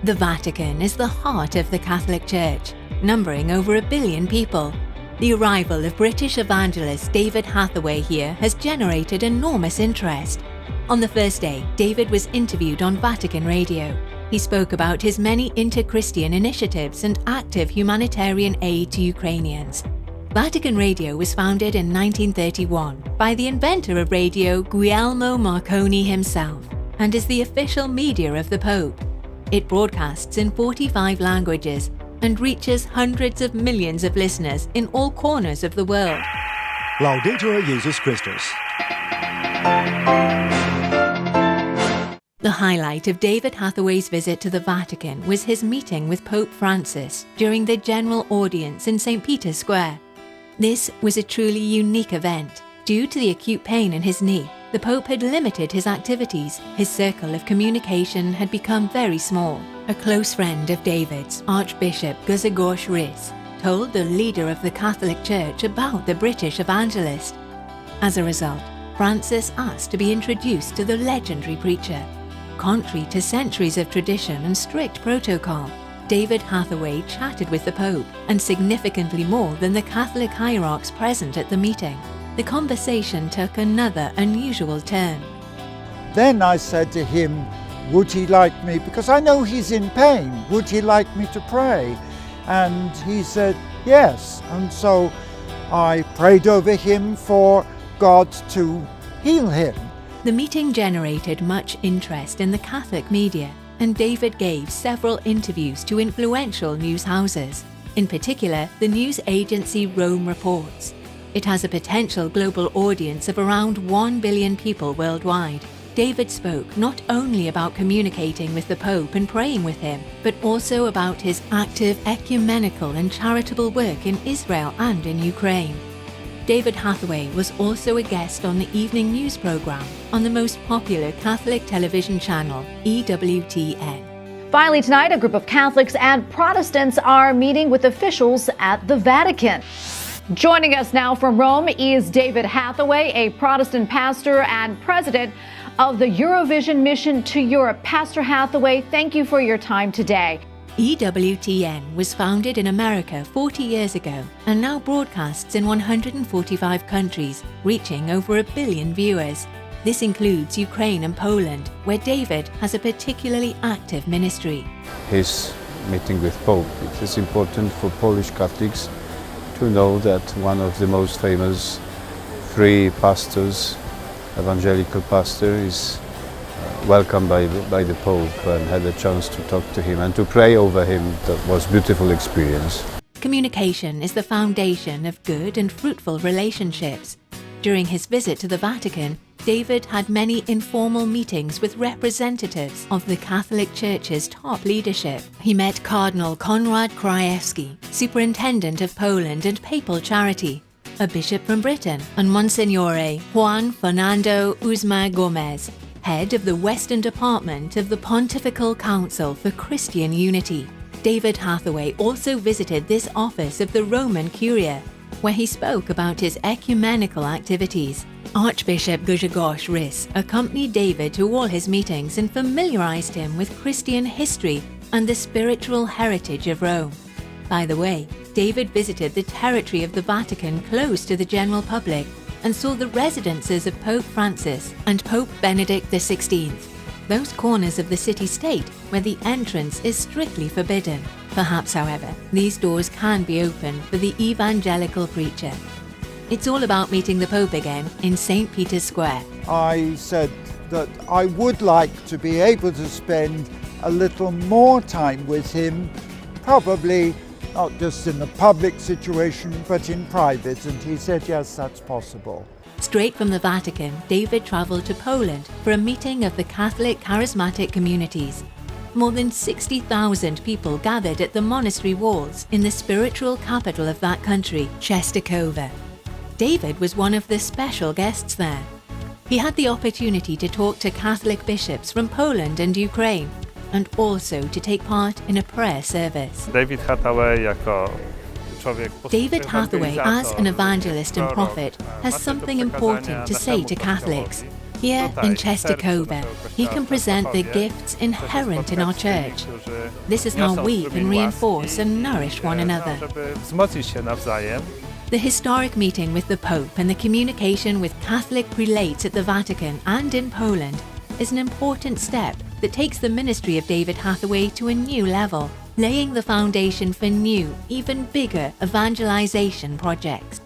The Vatican is the heart of the Catholic Church, numbering over 1 billion people. The arrival of British evangelist David Hathaway here has generated enormous interest. On the first day, David was interviewed on Vatican Radio. He spoke about his many inter-Christian initiatives and active humanitarian aid to Ukrainians. Vatican Radio was founded in 1931 by the inventor of radio, Guglielmo Marconi himself, and is the official media of the Pope. It broadcasts in 45 languages and reaches hundreds of millions of listeners in all corners of the world. Laudetur Jesus Christus. The highlight of David Hathaway's visit to the Vatican was his meeting with Pope Francis during the general audience in St. Peter's Square. This was a truly unique event. Due to the acute pain in his knee, the Pope had limited his activities. His circle of communication had become very small. A close friend of David's, Archbishop Grzegorz Rys, told the leader of the Catholic Church about the British evangelist. As a result, Francis asked to be introduced to the legendary preacher. Contrary to centuries of tradition and strict protocol, David Hathaway chatted with the Pope, and significantly more than the Catholic hierarchs present at the meeting. The conversation took another unusual turn. Then I said to him, would he like me, because I know he's in pain, would he like me to pray? And he said yes. And so I prayed over him for God to heal him. The meeting generated much interest in the Catholic media, and David gave several interviews to influential news houses. In particular, the news agency Rome reports. It has a potential global audience of around 1 billion people worldwide. David spoke not only about communicating with the Pope and praying with him, but also about his active ecumenical and charitable work in Israel and in Ukraine. David Hathaway was also a guest on the evening news program on the most popular Catholic television channel, EWTN. Finally tonight, a group of Catholics and Protestants are meeting with officials at the Vatican. Joining us now from Rome is David Hathaway, a Protestant pastor and president of the Eurovision Mission to Europe. Pastor Hathaway, thank you for your time today. EWTN was founded in America 40 years ago and now broadcasts in 145 countries, reaching over 1 billion viewers. This includes Ukraine and Poland, where David has a particularly active ministry. His meeting with Pope, it is important for Polish Catholics to know that one of the most famous 3 pastors, evangelical pastor, is welcomed by the Pope and had a chance to talk to him and to pray over him. That was a beautiful experience. Communication is the foundation of good and fruitful relationships. During his visit to the Vatican, David had many informal meetings with representatives of the Catholic Church's top leadership. He met Cardinal Konrad Krajewski, Superintendent of Poland and Papal Charity, a bishop from Britain, and Monsignore Juan Fernando Uzma Gomez, head of the Western Department of the Pontifical Council for Christian Unity. David Hathaway also visited this office of the Roman Curia, where he spoke about his ecumenical activities. Archbishop Grzegorz Rys accompanied David to all his meetings and familiarized him with Christian history and the spiritual heritage of Rome. By the way, David visited the territory of the Vatican closed to the general public and saw the residences of Pope Francis and Pope Benedict XVI, those corners of the city-state where the entrance is strictly forbidden. Perhaps, however, these doors can be opened for the evangelical preacher. It's all about meeting the Pope again in St. Peter's Square. I said that I would like to be able to spend a little more time with him, probably not just in a public situation, but in private. And he said, yes, that's possible. Straight from the Vatican, David traveled to Poland for a meeting of the Catholic charismatic communities. More than 60,000 people gathered at the monastery walls in the spiritual capital of that country, Częstochowa. David was one of the special guests there. He had the opportunity to talk to Catholic bishops from Poland and Ukraine, and also to take part in a prayer service. David Hathaway as an evangelist and prophet, has something important to say to Catholics. Here in Częstochowa, he can present the gifts inherent in our church. This is how we can reinforce and nourish one another. The historic meeting with the Pope and the communication with Catholic prelates at the Vatican and in Poland is an important step that takes the ministry of David Hathaway to a new level, laying the foundation for new, even bigger evangelization projects.